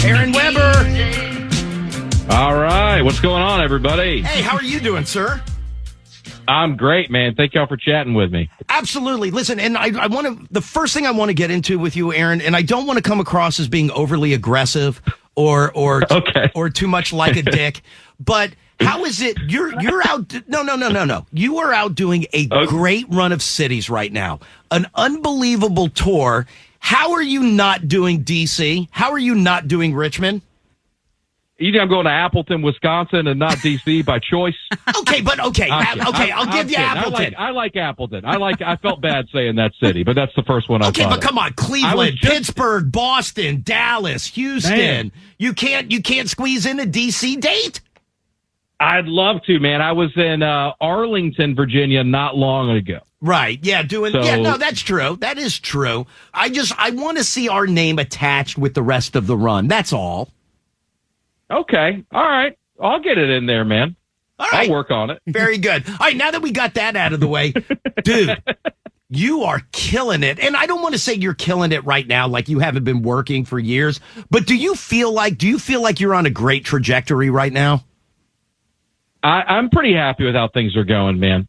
Aaron Weber. All right. What's going on, everybody? Hey, how are you doing, sir? I'm great, man. Thank y'all for chatting with me. Absolutely. Listen, and I want to, the first thing I want to get into with you, Aaron, and I don't want to come across as being overly aggressive or too much like a dick, but how is it you're out? No. You are out doing a great run of cities right now, an unbelievable tour. How are you not doing DC? How are you not doing Richmond? You think I'm going to Appleton, Wisconsin, and not D.C. by choice? I'll give you Appleton. I like Appleton. I felt bad saying that city, but that's the first one I thought. Okay, but come on, Cleveland, Pittsburgh, Boston, Dallas, Houston. Man. You can't squeeze in a D.C. date? I'd love to, man. I was in Arlington, Virginia, not long ago. Right. Yeah. That's true. That is true. I want to see our name attached with the rest of the run. That's all. Okay. All right. I'll get it in there, man. All right. I'll work on it. Very good. All right. Now that we got that out of the way, dude, you are killing it. And I don't want to say you're killing it right now, like you haven't been working for years, but do you feel like you're on a great trajectory right now? I'm pretty happy with how things are going, man.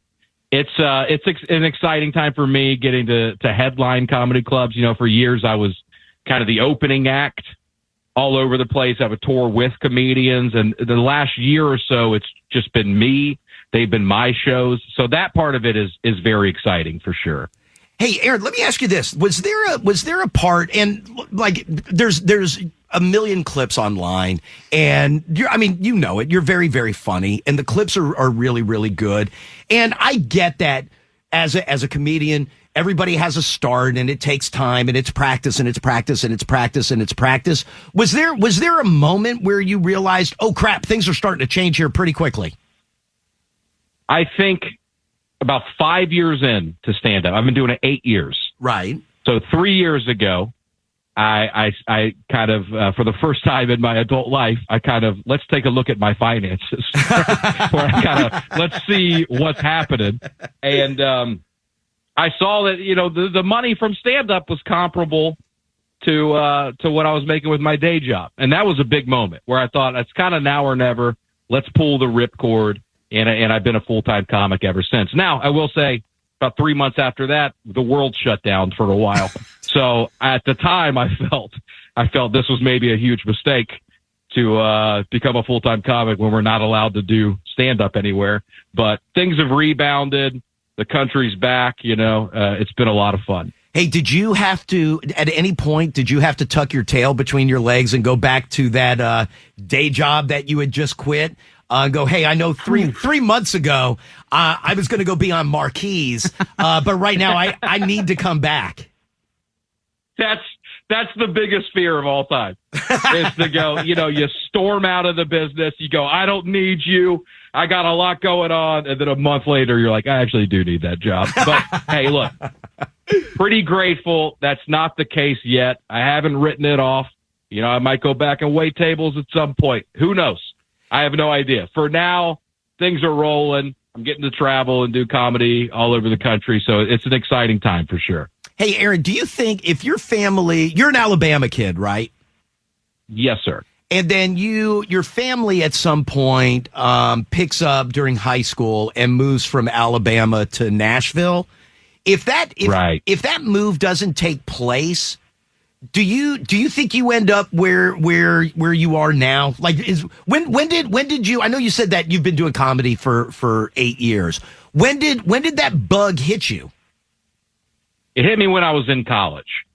It's an exciting time for me getting to headline comedy clubs. You know, for years I was kind of the opening act all over the place. I have a tour with comedians, and the last year or so, it's just been me. They've been my shows. So that part of it is very exciting for sure. Hey, Aaron, let me ask you this. Was there a part, and like there's a million clips online, and you know it. You're very, very funny, and the clips are really, really good. And I get that as a comedian, everybody has a start, and it takes time, and it's practice, and it's practice, and it's practice, and it's practice. Was there a moment where you realized, oh crap, things are starting to change here pretty quickly? I think about 5 years in to stand up. I've been doing it 8 years. Right. So 3 years ago, I kind of, for the first time in my adult life, let's take a look at my finances. Where let's see what's happening. And I saw that, you know, the money from stand-up was comparable to what I was making with my day job. And that was a big moment where I thought, it's kind of now or never. Let's pull the ripcord. And I've been a full-time comic ever since. Now, I will say, about 3 months after that, the world shut down for a while. So at the time, I felt this was maybe a huge mistake to become a full-time comic when we're not allowed to do stand-up anywhere. But things have rebounded. The country's back. You know, it's been a lot of fun. Hey, did you have to, at any point, tuck your tail between your legs and go back to that day job that you had just quit? Go, hey, I know three months ago I was going to go be on Marquise, but right now I need to come back. That's the biggest fear of all time, is to go, you know, you storm out of the business, you go, I don't need you, I got a lot going on, and then a month later you're like, I actually do need that job. But hey, look, pretty grateful that's not the case yet. I haven't written it off. You know, I might go back and wait tables at some point. Who knows? I have no idea. For now, things are rolling. I'm getting to travel and do comedy all over the country, so it's an exciting time for sure. Hey, Aaron, do you think if your family, you're an Alabama kid, right? Yes, sir. And then your family at some point picks up during high school and moves from Alabama to Nashville. If that move doesn't take place, do you think you end up where you are now? Like, when did you? I know you said that you've been doing comedy for 8 years. When did that bug hit you? It hit me when I was in college.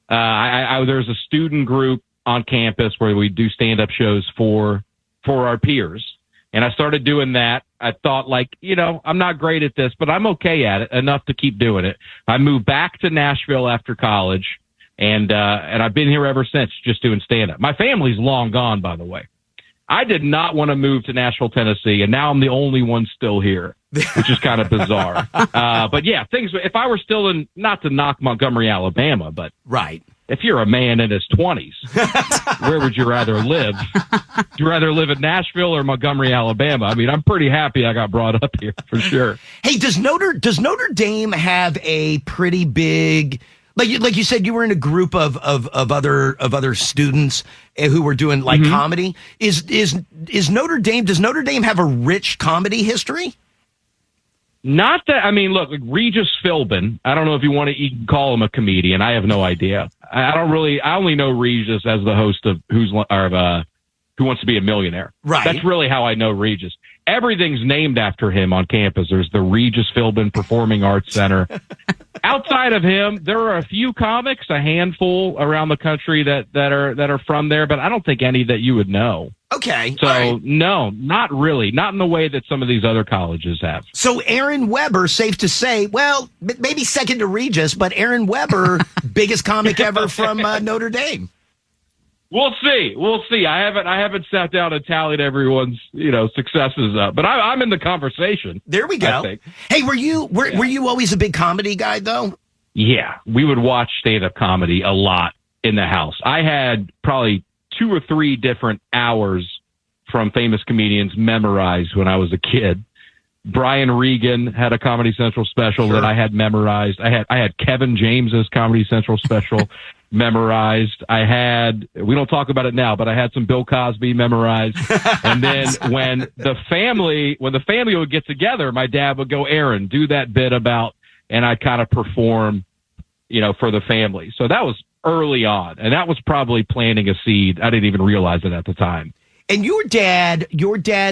There's a student group on campus where we do stand-up shows for our peers, and I started doing that. I thought, like, you know, I'm not great at this, but I'm okay at it enough to keep doing it. I moved back to Nashville after college. And I've been here ever since, just doing stand-up. My family's long gone, by the way. I did not want to move to Nashville, Tennessee, and now I'm the only one still here, which is kind of bizarre. But yeah, if I were still in, not to knock Montgomery, Alabama, but right. If you're a man in his 20s, where would you rather live? Would you rather live in Nashville or Montgomery, Alabama? I mean, I'm pretty happy I got brought up here for sure. Hey, does Notre Dame have a pretty big, Like you said, you were in a group of other students who were doing like comedy. Is Notre Dame? Does Notre Dame have a rich comedy history? Not that, I mean, look, Regis Philbin, I don't know if you call him a comedian. I have no idea. I only know Regis as the host of Who Wants to Be a Millionaire. Right. That's really how I know Regis. Everything's named after him on campus. There's the Regis Philbin Performing Arts Center. Outside of him, there are a few comics, a handful around the country that are from there, but I don't think any that you would know. Okay. So, right. No, not really. Not in the way that some of these other colleges have. So Aaron Weber, safe to say, well, maybe second to Regis, but Aaron Weber, biggest comic ever from Notre Dame. We'll see. I haven't sat down and tallied everyone's, successes up, but I'm in the conversation. There we go. I think. Hey, were you always a big comedy guy though? Yeah, we would watch stand-up comedy a lot in the house. I had probably 2 or 3 different hours from famous comedians memorized when I was a kid. Brian Regan had a Comedy Central special that I had memorized. I had Kevin James's Comedy Central special memorized. We don't talk about it now, but I had some Bill Cosby memorized. And then when the family would get together, my dad would go, Aaron, do that bit about, and I'd kind of perform, for the family. So that was early on. And that was probably planting a seed. I didn't even realize it at the time. And your dad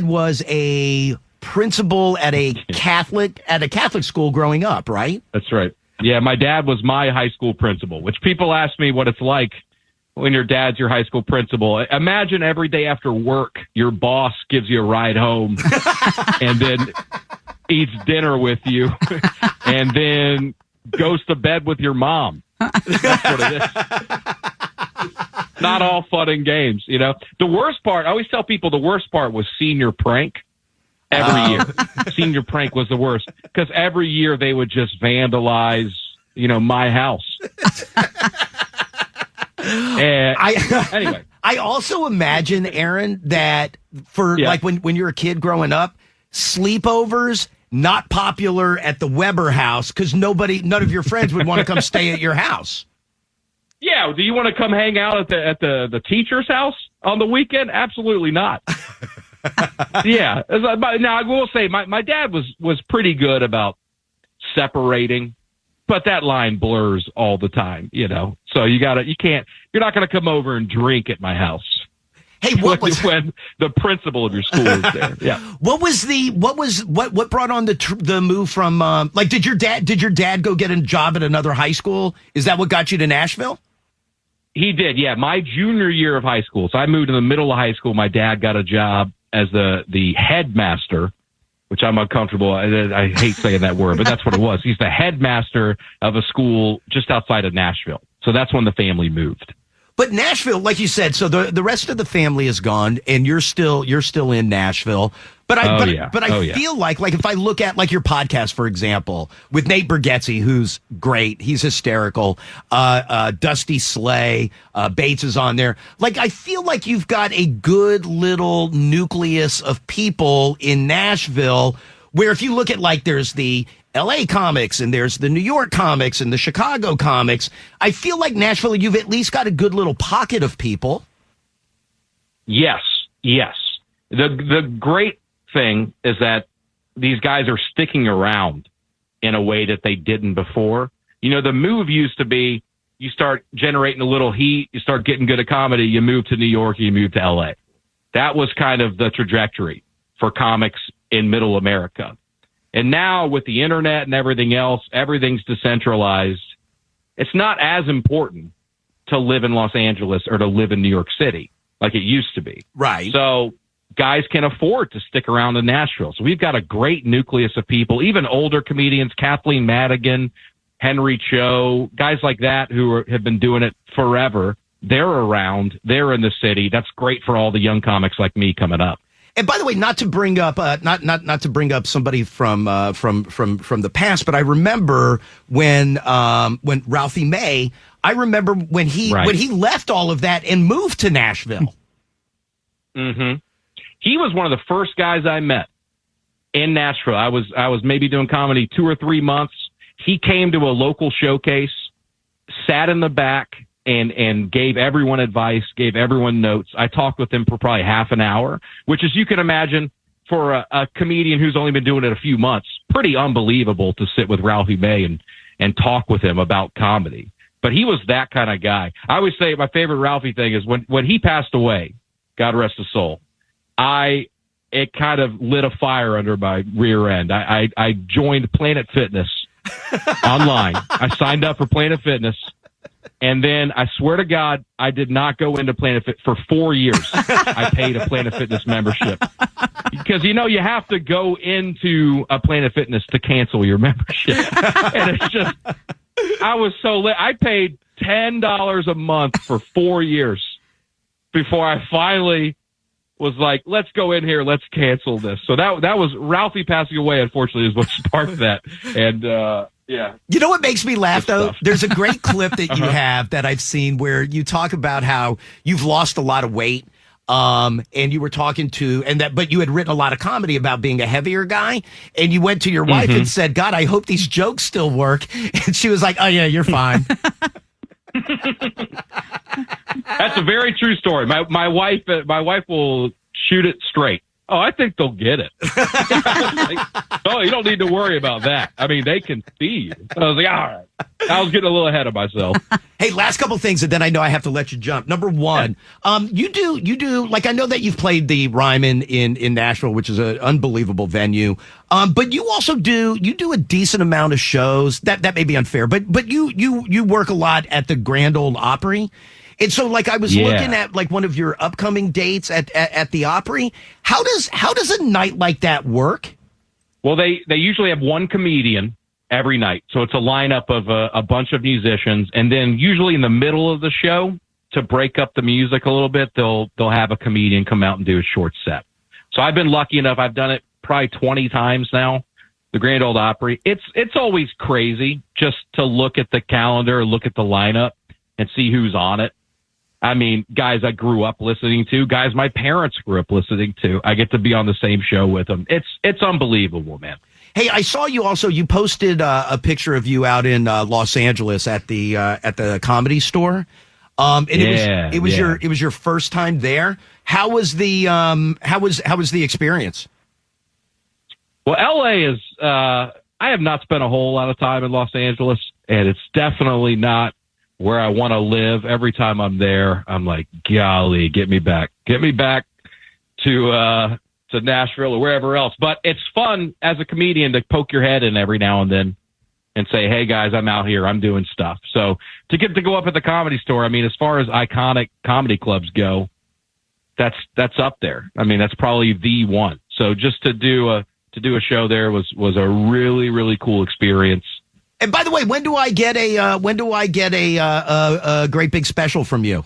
was a principal at a Catholic school growing up, right? That's right. Yeah, my dad was my high school principal, which people ask me what it's like when your dad's your high school principal. Imagine every day after work, your boss gives you a ride home and then eats dinner with you and then goes to bed with your mom. That's what it is. Not all fun and games, The worst part, I always tell people the worst part was senior prank. Every year. Senior prank was the worst because every year they would just vandalize, my house. Anyway. I also imagine, Aaron, that like when you're a kid growing up, sleepovers, not popular at the Weber house because none of your friends would want to come stay at your house. Yeah. Do you want to come hang out at the teacher's house on the weekend? Absolutely not. Yeah. Now I will say my dad was pretty good about separating, but that line blurs all the time, So you're not going to come over and drink at my house. Hey, when the principal of your school is there? Yeah. What brought on the move from did your dad go get a job at another high school? Is that what got you to Nashville? He did. Yeah. My junior year of high school. So I moved in the middle of high school. My dad got a job as the headmaster, which I'm uncomfortable. I hate saying that word, but that's what it was. He's the headmaster of a school just outside of Nashville. So that's when the family moved. But Nashville, like you said, so the rest of the family is gone, and you're still in Nashville. But I feel like if I look at like your podcast, for example, with Nate Bargatze, who's great, he's hysterical. Dusty Slay, Bates is on there. Like I feel like you've got a good little nucleus of people in Nashville. Where if you look at like there's the LA comics and there's the New York comics and the Chicago comics, I feel like Nashville, you've at least got a good little pocket of people. Yes. The great thing is that these guys are sticking around in a way that they didn't before. The move used to be you start generating a little heat, you start getting good at comedy, you move to New York, you move to LA. That was kind of the trajectory for comics in middle America. And now with the internet and everything else, everything's decentralized. It's not as important to live in Los Angeles or to live in New York City like it used to be. Right. So guys can afford to stick around in Nashville. So we've got a great nucleus of people, even older comedians, Kathleen Madigan, Henry Cho, guys like that who have been doing it forever. They're around. They're in the city. That's great for all the young comics like me coming up. And by the way, not to bring up not to bring up somebody from the past, but I remember when Ralphie May, I remember when he left all of that and moved to Nashville. Mm-hmm. He was one of the first guys I met in Nashville. I was maybe doing comedy 2 or 3 months. He came to a local showcase, sat in the back and gave everyone advice, gave everyone notes. I talked with him for probably half an hour, which, as you can imagine, for a comedian who's only been doing it a few months, pretty unbelievable to sit with Ralphie May and talk with him about comedy. But he was that kind of guy. I always say my favorite Ralphie thing is when he passed away, God rest his soul, it kind of lit a fire under my rear end. I joined Planet Fitness online. I signed up for Planet Fitness. And then I swear to God, I did not go into Planet Fitness for 4 years. I paid a Planet Fitness membership because, you have to go into a Planet Fitness to cancel your membership. And it's just, I was so lit. I paid $10 a month for 4 years before I finally was like, let's go in here. Let's cancel this. So that was Ralphie passing away, unfortunately, is what sparked that. And, yeah. You know what makes me laugh, though? There's a great clip that you have that I've seen where you talk about how you've lost a lot of weight. And you were talking but you had written a lot of comedy about being a heavier guy. And you went to your wife and said, God, I hope these jokes still work. And she was like, oh, yeah, you're fine. That's a very true story. My wife will shoot it straight. Oh, I think they'll get it. Oh, you don't need to worry about that. I mean, they can see you. I was like, all right. I was getting a little ahead of myself. Hey, last couple things, and then I know I have to let you jump. Number one, you do like, I know that you've played the Ryman in Nashville, which is an unbelievable venue. But you also do a decent amount of shows. That may be unfair, but you work a lot at the Grand Ole Opry. And so, like, I was looking at like one of your upcoming dates at the Opry. How does a night like that work? Well, they usually have one comedian every night, so it's a lineup of a bunch of musicians, and then usually in the middle of the show, to break up the music a little bit, they'll have a comedian come out and do a short set. So I've been lucky enough; I've done it probably 20 times now. The Grand Ole Opry. It's always crazy just to look at the calendar, look at the lineup, and see who's on it. I mean, guys I grew up listening to, guys my parents grew up listening to. I get to be on the same show with them. It's unbelievable, man. Hey, I saw you also. You posted a picture of you out in Los Angeles at the Comedy Store. And it was your first time there. How was the experience? Well, LA is. I have not spent a whole lot of time in Los Angeles, and it's definitely not where I want to live. Every time I'm there, I'm like, golly, get me back to Nashville or wherever else. But it's fun as a comedian to poke your head in every now and then and say, hey guys, I'm out here, I'm doing stuff. So to get to go up at the Comedy Store, I mean, as far as iconic comedy clubs go, that's up there. I mean, that's probably the one. So just to do a show there was a really, really cool experience. And by the way, when do I get a great big special from you?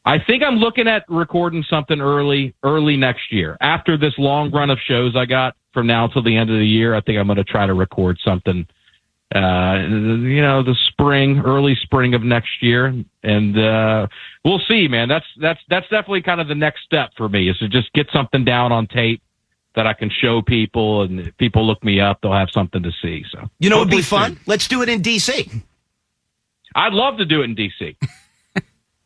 I think I'm looking at recording something early next year. After this long run of shows I got from now till the end of the year, I think I'm going to try to record something, early spring of next year. And we'll see, man. That's definitely kind of the next step for me, is to just get something down on tape that I can show people, and if people look me up, they'll have something to see. So, you know, it'd be fun. Soon. Let's do it in DC. I'd love to do it in DC.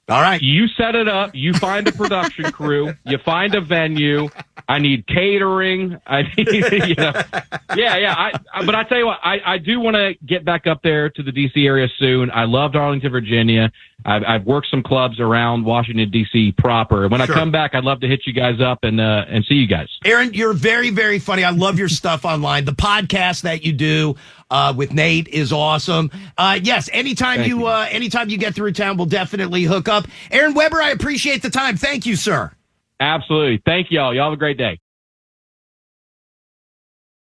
All right. You set it up. You find a production crew. You find a venue. I need catering. I need, yeah. But I tell you what, I do want to get back up there to the DC area soon. I loved Arlington, Virginia. I've worked some clubs around Washington, D.C. proper. When I come back, I'd love to hit you guys up and see you guys. Aaron, you're very, very funny. I love your stuff online. The podcast that you do with Nate is awesome. Yes, anytime you get through town, we'll definitely hook up. Aaron Weber, I appreciate the time. Thank you, sir. Absolutely. Thank y'all. Y'all have a great day.